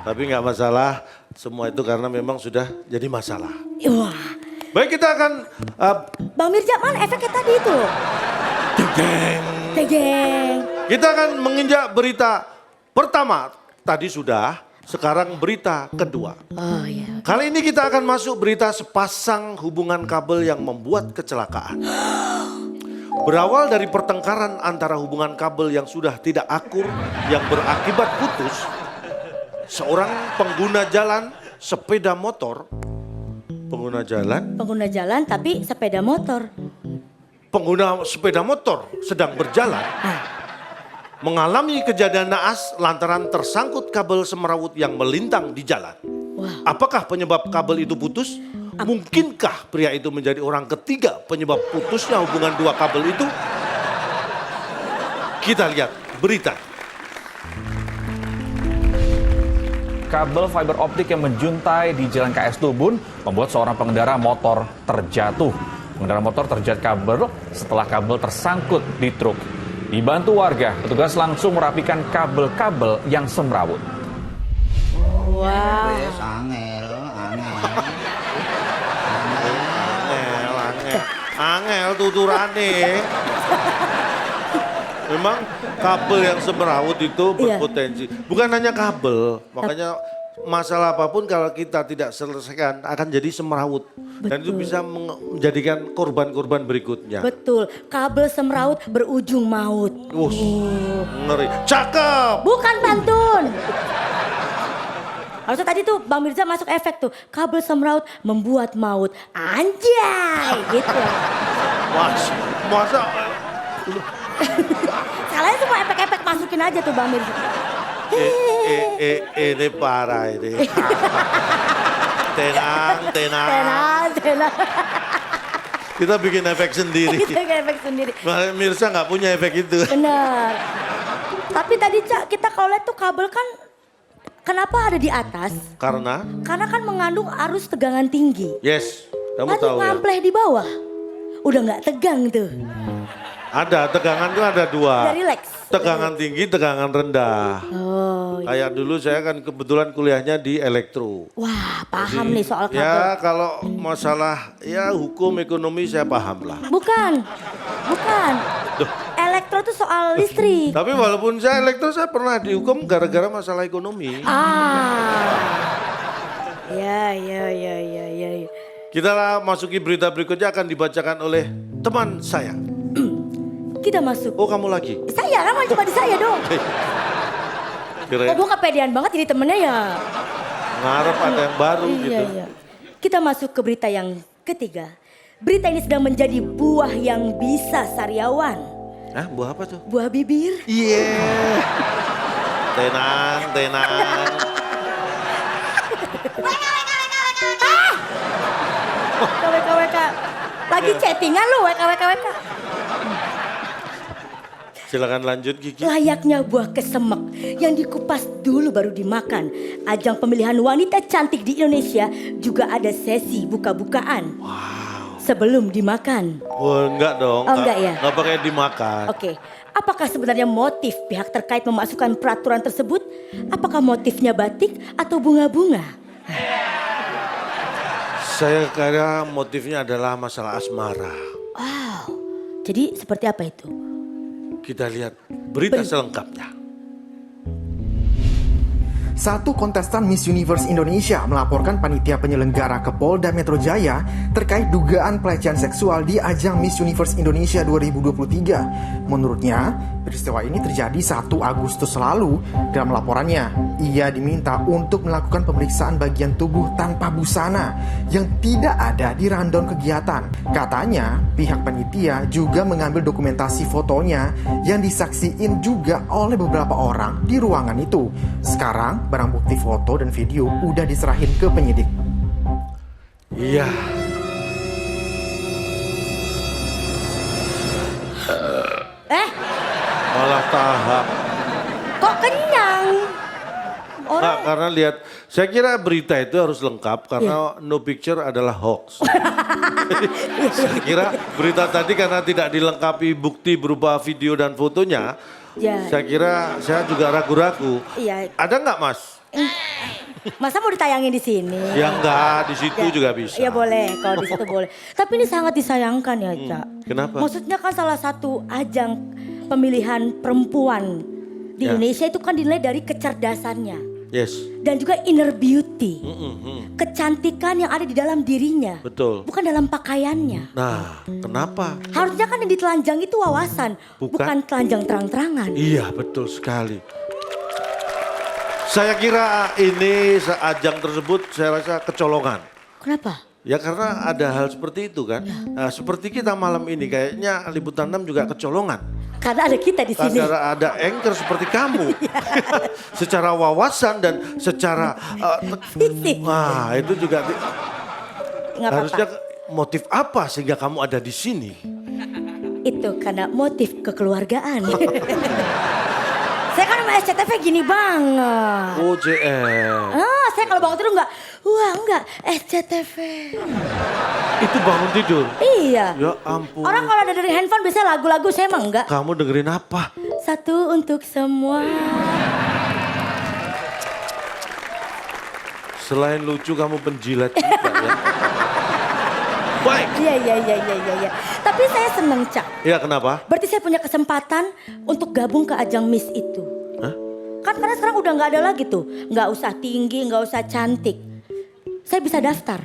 Tapi nggak masalah, semua itu karena memang sudah jadi masalah. Wah. Baik, kita akan... Bang Mirza, mana efeknya tadi itu? Deng. Tegeng. Kita akan menginjak berita pertama. Tadi sudah, sekarang berita kedua. Oh iya. Kali ini kita akan masuk berita sepasang hubungan kabel yang membuat kecelakaan. Berawal dari pertengkaran antara hubungan kabel yang sudah tidak akur yang berakibat putus, seorang pengguna jalan sepeda motor, pengguna jalan tapi sepeda motor. pengguna sepeda motor sedang berjalan mengalami kejadian naas lantaran tersangkut kabel semrawut yang melintang di jalan. Wah. Apakah penyebab kabel itu putus? Mungkinkah pria itu menjadi orang ketiga penyebab putusnya hubungan dua kabel itu? Kita lihat berita. Kabel fiber optik yang menjuntai di Jalan KS Tubun membuat seorang pengendara motor terjatuh. Pengendara motor terjatuh kabel setelah kabel tersangkut di truk. Dibantu warga, petugas langsung merapikan kabel-kabel yang semrawut. Wah. Angel tuturane. Memang kabel yang semrawut itu berpotensi. Bukan hanya kabel, makanya masalah apapun kalau kita tidak selesaikan akan jadi semrawut. Dan itu bisa menjadikan korban-korban berikutnya. Betul, kabel semrawut berujung maut. Ngeri. Cakep. Bukan pantun. Harusnya tadi tuh Bang Mirza masuk efek tuh. Kabel semrawut membuat maut. Anjay gitu. Masa Salahnya semua efek-efek masukin aja tuh Bang Mirza. ini parah ini. Tenang. Tenang. Kita bikin efek sendiri. Kita bikin efek sendiri. Mirsa nggak punya efek itu. Benar. Tapi tadi Cak, kita kalau lihat tuh kabel kan kenapa ada di atas? Karena kan mengandung arus tegangan tinggi. yes, kamu Lalu tahu ya. ngampleh di bawah. Udah nggak tegang tuh. Ada tegangan tuh ada dua. Udah relax. Tegangan tinggi, tegangan rendah. Oh. Kayak dulu saya kan kebetulan kuliahnya di elektro. Wah, paham nih soal kabel. Ya kalau masalah ya hukum ekonomi saya paham lah. Bukan. Duh. Elektro tuh soal listrik. Tapi walaupun saya elektro saya pernah dihukum gara-gara masalah ekonomi. Ya. Kita masuki berita berikutnya akan dibacakan oleh teman saya. Kita masuk. Oh kamu lagi? Saya kan cuma di saya dong. Keren. Oh, gue kepedean banget jadi temennya ya. Ngarep ada yang baru gitu. Iya. Kita masuk ke berita yang ketiga. Berita ini sedang menjadi buah yang bisa sariawan. Hah, buah apa tuh? Buah bibir. Iya. Tenang. WK. Lagi chattingan lu WK. Silakan lanjut Kiki. Layaknya buah kesemek yang dikupas dulu baru dimakan. Ajang pemilihan wanita cantik di Indonesia juga ada sesi buka-bukaan. Wow. Sebelum dimakan. Oh enggak dong. Oh, enggak ya? Enggak pakai dimakan. Oke, apakah sebenarnya motif pihak terkait memasukkan peraturan tersebut? Apakah motifnya batik atau bunga-bunga? Saya kira motifnya adalah masalah asmara. Wow, jadi seperti apa itu? Kita lihat berita selengkapnya. Satu kontestan Miss Universe Indonesia melaporkan panitia penyelenggara ke Polda Metro Jaya terkait dugaan pelecehan seksual di ajang Miss Universe Indonesia 2023. Menurutnya, peristiwa ini terjadi 1 Agustus lalu. Dalam laporannya, ia diminta untuk melakukan pemeriksaan bagian tubuh tanpa busana yang tidak ada di rundown kegiatan. Katanya, pihak panitia juga mengambil dokumentasi fotonya yang disaksiin juga oleh beberapa orang di ruangan itu. Sekarang, barang bukti foto dan video udah diserahin ke penyidik. Iya. Malah tahap. Kok kenyang? Nah, karena lihat, saya kira berita itu harus lengkap karena no picture adalah hoax. Saya kira berita tadi karena tidak dilengkapi bukti berupa video dan fotonya, Ya. saya kira saya juga ragu-ragu. Iya. Ada nggak Mas Masa mau ditayangin di sini? Ya enggak, di situ Ya, juga bisa. Ya boleh, kalau di situ boleh. Tapi ini sangat disayangkan ya, Cak. Kenapa? Maksudnya kan salah satu ajang pemilihan perempuan di Ya. Indonesia itu kan dinilai dari kecerdasannya. Yes, Dan juga inner beauty. Kecantikan yang ada di dalam dirinya. betul. Bukan dalam pakaiannya. Nah, kenapa? Harusnya kan yang ditelanjang itu wawasan. Bukan. Bukan telanjang terang-terangan. Iya, betul sekali. Saya kira ini ajang tersebut saya rasa kecolongan. Kenapa? Ya karena ada hal seperti itu kan. Nah, seperti kita malam ini kayaknya Liputan 6 juga kecolongan. Karena ada kita di sini. Karena ada anchor seperti kamu. Secara wawasan dan secara Fisik. wah, itu juga Nggak harusnya apa-apa. motif apa sehingga kamu ada di sini? Itu karena motif kekeluargaan. Saya kan sama SCTV gini banget. OJL. Saya kalau bangun tidur enggak SCTV. Itu bangun tidur. Iya. Ya ampun. Orang kalau ada dari handphone biasanya lagu-lagu, saya emang enggak. Kamu dengerin apa? Satu untuk semua. Selain lucu kamu penjilat juga ya. Baik. Iya. Tapi saya seneng, Cak. Ya kenapa? Berarti saya punya kesempatan untuk gabung ke ajang Miss itu. Hah? Kan karena sekarang udah nggak ada lagi tuh. Nggak usah tinggi, nggak usah cantik. Saya bisa daftar.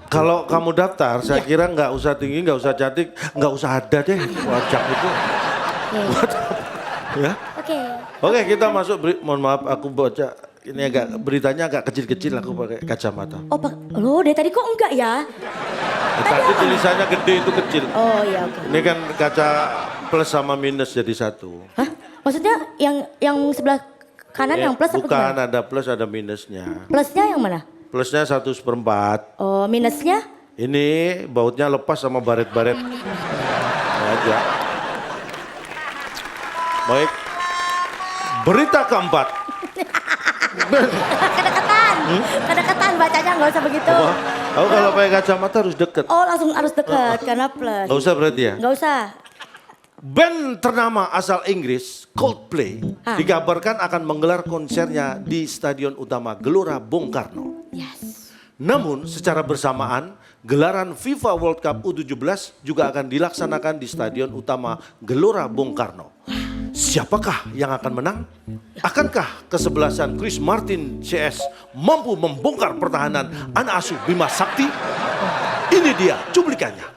Kalau kamu daftar, saya kira nggak usah tinggi, nggak usah cantik, nggak usah ada deh wajah itu. Ya. Oke. Oke, kita masuk. Mohon maaf, aku baca ini agak beritanya agak kecil-kecil. Aku pakai kacamata. Oh, loh dari tadi kok enggak ya? Tadi tulisannya gede itu kecil. Oh iya, oke. Ini kan kaca plus sama minus jadi satu. Hah? Maksudnya yang sebelah kanan yang plus apa Bukan, gimana? ada plus ada minusnya. Plusnya yang mana? Plusnya 1/4. Oh, minusnya? Ini bautnya lepas sama baret-baret. Ini aja. Baik. Berita keempat. Kedekatan bacanya nggak usah begitu. Apa? Aku kalau pakai kacamata harus deket. Oh, langsung harus dekat karena plus. Gak usah berarti ya? Nggak usah. Band ternama asal Inggris, Coldplay, dikabarkan akan menggelar konsernya di Stadion Utama Gelora Bung Karno. Yes. Namun secara bersamaan, gelaran FIFA World Cup U17 juga akan dilaksanakan di Stadion Utama Gelora Bung Karno. Siapakah yang akan menang? Akankah kesebelasan Chris Martin CS mampu membongkar pertahanan anak asuh Bima Sakti? Ini dia cuplikannya.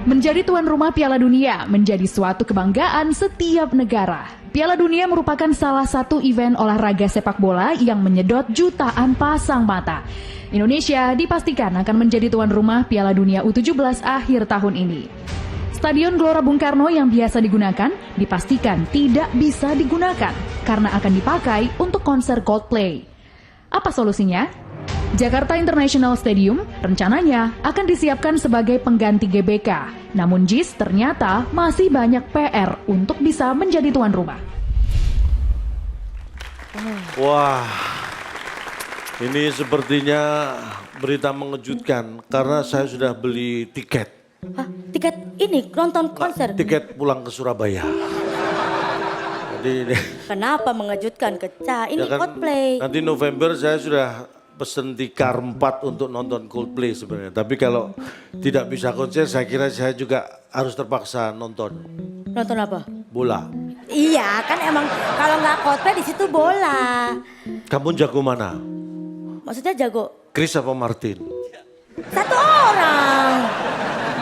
Menjadi tuan rumah Piala Dunia menjadi suatu kebanggaan setiap negara. Piala Dunia merupakan salah satu event olahraga sepak bola yang menyedot jutaan pasang mata. Indonesia dipastikan akan menjadi tuan rumah Piala Dunia U17 akhir tahun ini. Stadion Gelora Bung Karno yang biasa digunakan dipastikan tidak bisa digunakan karena akan dipakai untuk konser Coldplay. Apa solusinya? Jakarta International Stadium rencananya akan disiapkan sebagai pengganti GBK. Namun JIS ternyata masih banyak PR untuk bisa menjadi tuan rumah. Wah, ini sepertinya berita mengejutkan karena saya sudah beli tiket. Hah? Tiket ini nonton konser? Tiket pulang ke Surabaya. Jadi Kenapa mengejutkan Keca? Ini ya kan, Coldplay. nanti November saya sudah pesen tikar 4 untuk nonton Coldplay sebenarnya. Tapi kalau tidak bisa konser, saya kira saya juga harus terpaksa nonton Nonton apa? bola. Iya, kan emang kalau nggak Coldplay di situ bola. Kamu jago mana? Maksudnya jago Chris apa Martin? satu orang.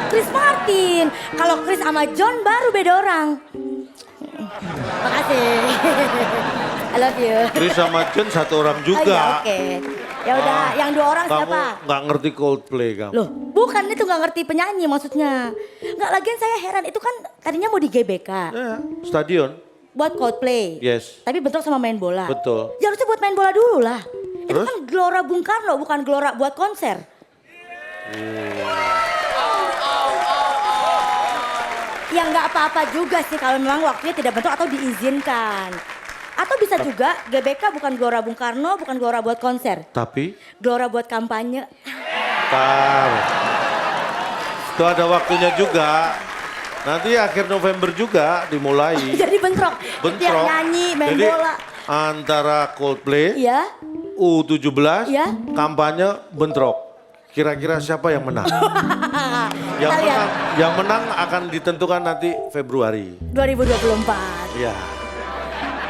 Chris Martin. Kalau Chris sama John baru beda orang. Makasih. I love you. Chris sama John satu orang Oh iya, juga. oke. Ya udah, yang dua orang Kamu siapa? nggak ngerti Coldplay kamu. Loh, bukan itu nggak ngerti penyanyi maksudnya. Nggak, lagian saya heran itu kan tadinya mau di GBK Ya, stadion. buat Coldplay. Yes. Tapi bentrok sama main bola. Betul. Ya harusnya buat main bola dulu lah. Itu Terus? kan Gelora Bung Karno, bukan Gelora buat konser. Ya nggak apa-apa juga sih kalau memang waktunya tidak bentrok atau diizinkan. Atau bisa juga GBK bukan Gelora Bung Karno, bukan Gelora buat konser. Tapi, Gelora buat kampanye. tar. Itu ada waktunya juga. Nanti akhir November juga dimulai. Jadi bentrok. Bentrok. Tiap nyanyi, main Jadi, bola. antara Coldplay, Ya. U17, Ya. kampanye bentrok. Kira-kira siapa yang menang? yang Kita lihat. yang menang akan ditentukan nanti Februari. 2024. Ya.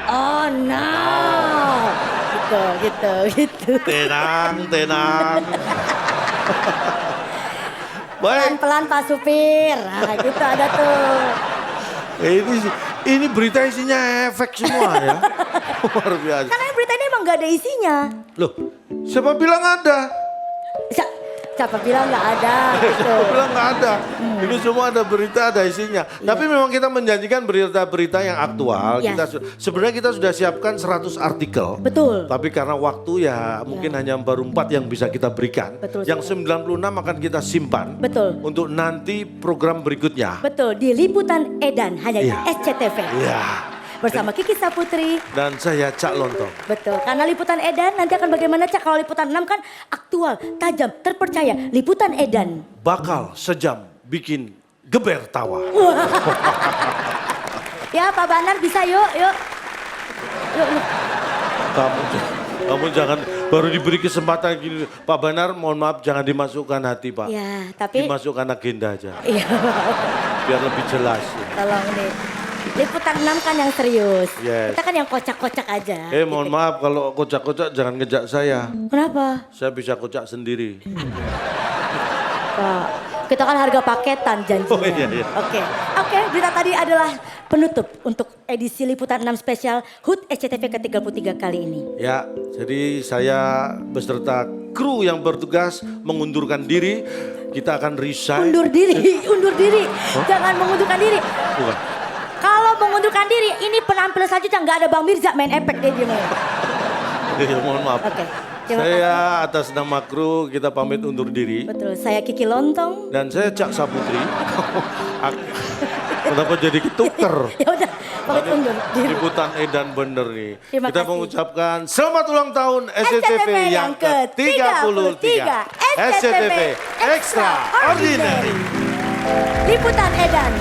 Oh no. Gitu. Tenang. Baik, Pelan-pelan Pak Supir. Nah, gitu ada tuh. ini berita isinya efek semua ya. Luar biasa. Karena berita ini emang gak ada isinya. Loh, siapa bilang ada? Siapa bilang nggak ada? Gitu. Siapa bilang nggak ada? Ini semua ada berita, ada isinya. Tapi memang kita menjanjikan berita-berita yang aktual. Ya. Sebenarnya kita sudah siapkan 100 artikel. Betul. Tapi karena waktu ya mungkin hanya baru 4 yang bisa kita berikan. Betul Yang 96 akan kita simpan. Betul. Untuk nanti program berikutnya. Betul, di Liputan Edan hanya di Iya. SCTV. Iya. Bersama Kiki Saputri. Dan saya Cak Lontong. Betul, karena Liputan Edan nanti akan bagaimana Cak? Kalau Liputan 6 kan aktual, tajam, terpercaya. Liputan Edan. Bakal sejam bikin geber tawa. Ya Pak Banar bisa yuk. Yuk. Kamu jangan baru diberi kesempatan gini. Pak Banar mohon maaf jangan dimasukkan hati Pak. Ya, tapi Dimasukkan agenda aja. iya, Biar lebih jelas. tolong nih. Liputan 6 kan yang serius. Yes. Kita kan yang kocak-kocak aja. Mohon maaf kalau kocak-kocak jangan ngejak saya. Kenapa? Saya bisa kocak sendiri. Pak, kita kan harga paketan janjinya. Oh, iya. Oke, berita tadi adalah penutup untuk edisi Liputan 6 spesial HUT SCTV ke-33 kali ini. Ya, jadi saya beserta kru yang bertugas mengundurkan diri. Kita akan resign. Undur diri. Jangan mengundurkan diri. Bukan. Kalau mengundurkan diri, ini penampilan selanjutnya nggak ada Bang Mirza main efek dia gini. Ya, mohon maaf. Oke, terima Saya atas nama kru kita pamit undur diri. Betul, saya Kiki Lontong. Dan saya Cak Saputri. Kenapa jadi ketuker? Ya udah, pamit undur diri. Liputan Edan bener nih. Terima Kita kasih. mengucapkan selamat ulang tahun SCTV yang ke-33. SCTV Extraordinary. Liputan Edan.